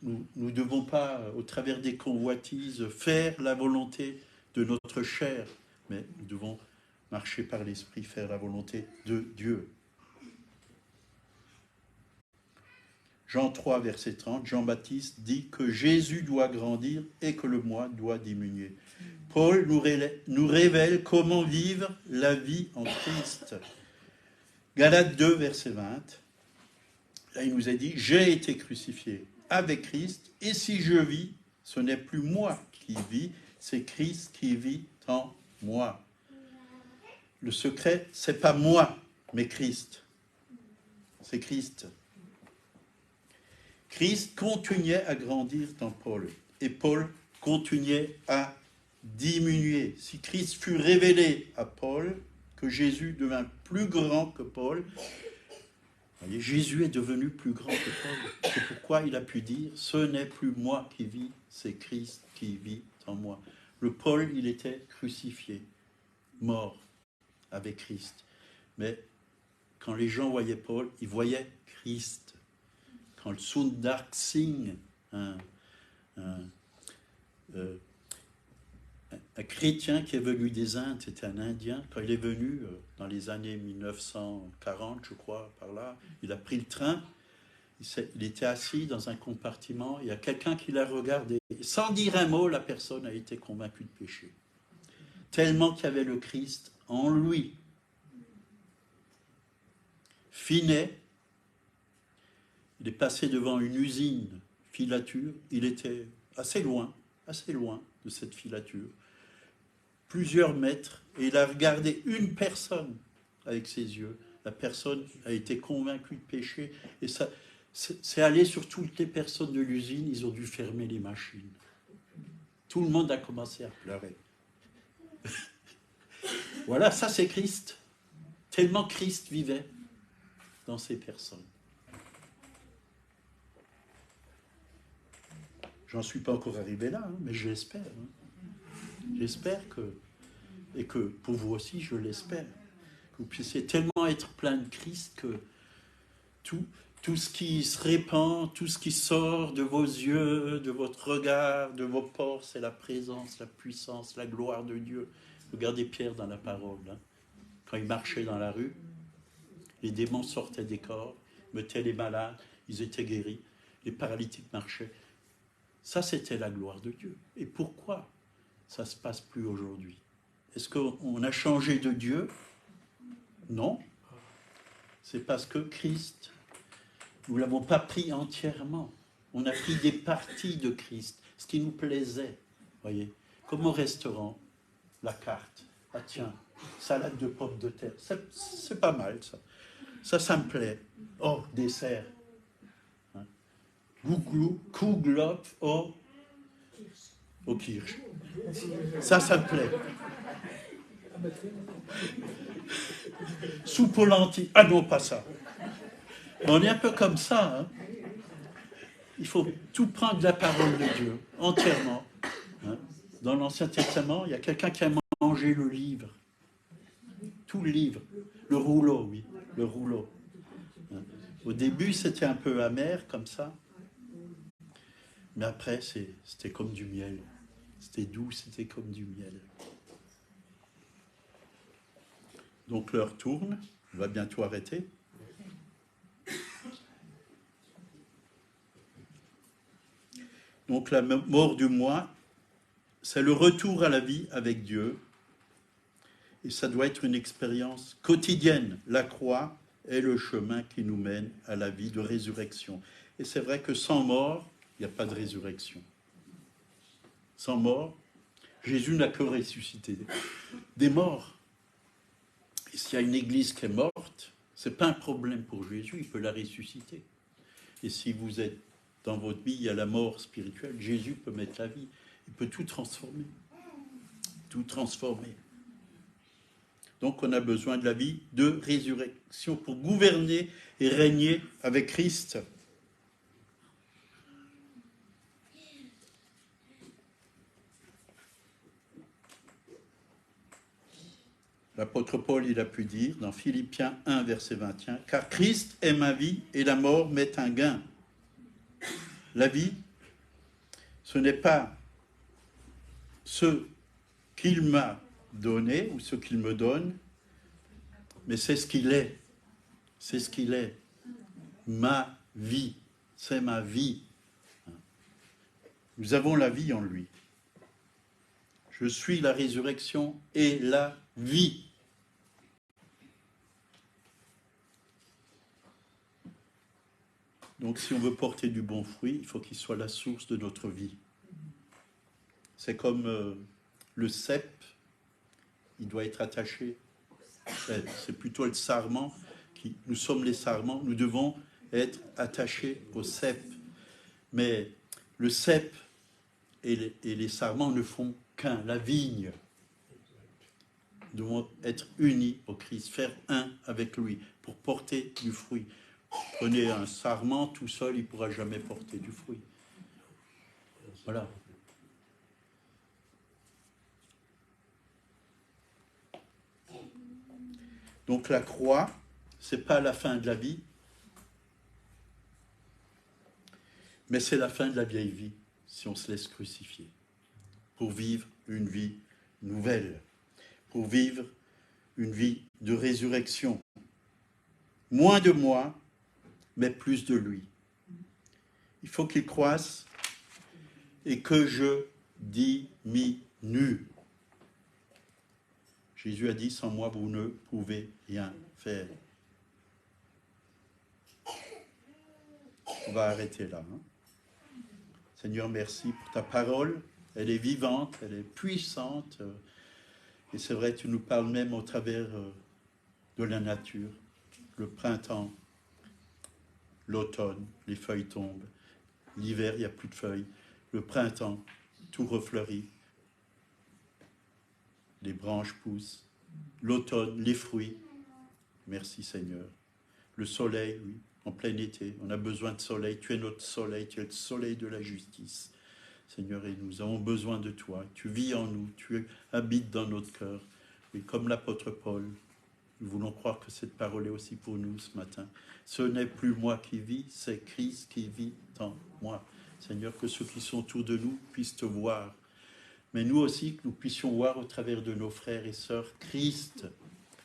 Nous ne devons pas, au travers des convoitises, faire la volonté de notre chair. Mais nous devons marcher par l'esprit, faire la volonté de Dieu. Jean 3, verset 30, Jean-Baptiste dit que Jésus doit grandir et que le moi doit diminuer. Paul nous révèle comment vivre la vie en Christ. Galates 2, verset 20, là il nous a dit, j'ai été crucifié avec Christ, et si je vis, ce n'est plus moi qui vis, c'est Christ qui vit en moi. Le secret, c'est pas moi, mais Christ. C'est Christ. Christ continuait à grandir dans Paul, et Paul continuait à diminuer. Si Christ fut révélé à Paul, que Jésus devint plus grand que Paul, Vous voyez, Jésus est devenu plus grand que Paul. C'est pourquoi il a pu dire, ce n'est plus moi qui vis, c'est Christ qui vit en moi. Le Paul, il était crucifié, mort avec Christ. Mais quand les gens voyaient Paul, ils voyaient Christ. Quand le Sundar Singh, un chrétien qui est venu des Indes, c'était un Indien, quand il est venu dans les années 1940, je crois, par là, il a pris le train, il était assis dans un compartiment, il y a quelqu'un qui l'a regardé. Sans dire un mot, la personne a été convaincue de péché. Tellement qu'il y avait le Christ en lui. Finet, il est passé devant une usine filature, il était assez loin de cette filature, plusieurs mètres, et il a regardé une personne avec ses yeux. La personne a été convaincue de péché, et ça, c'est allé sur toutes les personnes de l'usine, ils ont dû fermer les machines. Tout le monde a commencé à pleurer. Voilà, ça c'est Christ. Tellement Christ vivait dans ces personnes. J'en suis pas encore arrivé là, hein, mais je l'espère. Hein. J'espère que, et que pour vous aussi, je l'espère, que vous puissiez tellement être plein de Christ que tout ce qui se répand, tout ce qui sort de vos yeux, de votre regard, de vos pores, c'est la présence, la puissance, la gloire de Dieu. Regardez Pierre dans la parole. Hein. Quand il marchait dans la rue, les démons sortaient des corps, mettaient les malades, ils étaient guéris, les paralytiques marchaient. Ça, c'était la gloire de Dieu. Et pourquoi ça ne se passe plus aujourd'hui? Est-ce qu'on a changé de Dieu? Non. C'est parce que Christ, nous ne l'avons pas pris entièrement. On a pris des parties de Christ, ce qui nous plaisait. Voyez, comme au restaurant, la carte. Ah tiens, salade de pommes de terre. C'est pas mal, ça. Ça me plaît. Oh, dessert. Kuglop au kirsch. Ça me plaît. Soupe aux lentilles. Ah non, pas ça. On est un peu comme ça. Hein. Il faut tout prendre de la parole de Dieu, entièrement. Hein. Dans l'Ancien Testament, il y a quelqu'un qui a mangé le livre. Tout le livre. Le rouleau, oui. Le rouleau. Hein. Au début, c'était un peu amer, comme ça. Mais après, c'était comme du miel. C'était doux, c'était comme du miel. Donc l'heure tourne, on va bientôt arrêter. Donc la mort du moi, c'est le retour à la vie avec Dieu. Et ça doit être une expérience quotidienne. La croix est le chemin qui nous mène à la vie de résurrection. Et c'est vrai que sans mort, il n'y a pas de résurrection. Sans mort, Jésus n'a que ressuscité des morts. Et s'il y a une église qui est morte, ce n'est pas un problème pour Jésus, il peut la ressusciter. Et si vous êtes dans votre vie, il y a la mort spirituelle, Jésus peut mettre la vie, il peut tout transformer. Tout transformer. Donc on a besoin de la vie de résurrection pour gouverner et régner avec Christ. L'apôtre Paul, il a pu dire dans Philippiens 1, verset 21, « Car Christ est ma vie et la mort m'est un gain. » La vie, ce n'est pas ce qu'il m'a donné ou ce qu'il me donne, mais c'est ce qu'il est. C'est ce qu'il est. Ma vie, c'est ma vie. Nous avons la vie en lui. Je suis la résurrection et la vie. Donc si on veut porter du bon fruit, il faut qu'il soit la source de notre vie. C'est comme le cep, il doit être attaché. C'est plutôt le sarment. Nous sommes les sarments, nous devons être attachés au cep. Mais le cep et les sarments ne font qu'un, la vigne. Nous devons être unis au Christ, faire un avec lui pour porter du fruit. Prenez un sarment tout seul, il ne pourra jamais porter du fruit. Voilà. Donc la croix, ce n'est pas la fin de la vie, mais c'est la fin de la vieille vie, si on se laisse crucifier, pour vivre une vie nouvelle, pour vivre une vie de résurrection. Moins de moi, mais plus de lui. Il faut qu'il croisse et que je diminue. Jésus a dit, sans moi, vous ne pouvez rien faire. On va arrêter là. Seigneur, merci pour ta parole. Elle est vivante, elle est puissante. Et c'est vrai, tu nous parles même au travers de la nature. Le printemps, l'automne, les feuilles tombent. L'hiver, il n'y a plus de feuilles. Le printemps, tout refleurit. Les branches poussent. L'automne, les fruits. Merci Seigneur. Le soleil, oui, en plein été. On a besoin de soleil. Tu es notre soleil. Tu es le soleil de la justice. Seigneur, et nous avons besoin de toi. Tu vis en nous. Tu habites dans notre cœur. Et comme l'apôtre Paul, nous voulons croire que cette parole est aussi pour nous ce matin. Ce n'est plus moi qui vis, c'est Christ qui vit en moi. Seigneur, que ceux qui sont autour de nous puissent te voir. Mais nous aussi, que nous puissions voir au travers de nos frères et sœurs Christ.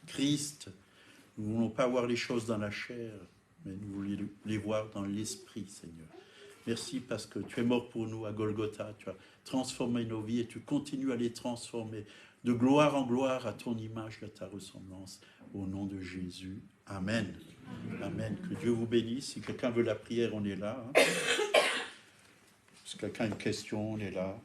Christ. Nous ne voulons pas voir les choses dans la chair, mais nous voulons les voir dans l'esprit, Seigneur. Merci parce que tu es mort pour nous à Golgotha. Tu as transformé nos vies et tu continues à les transformer de gloire en gloire à ton image et à ta ressemblance. Au nom de Jésus. Amen. Amen. Que Dieu vous bénisse. Si quelqu'un veut la prière, on est là. Si quelqu'un a une question, on est là.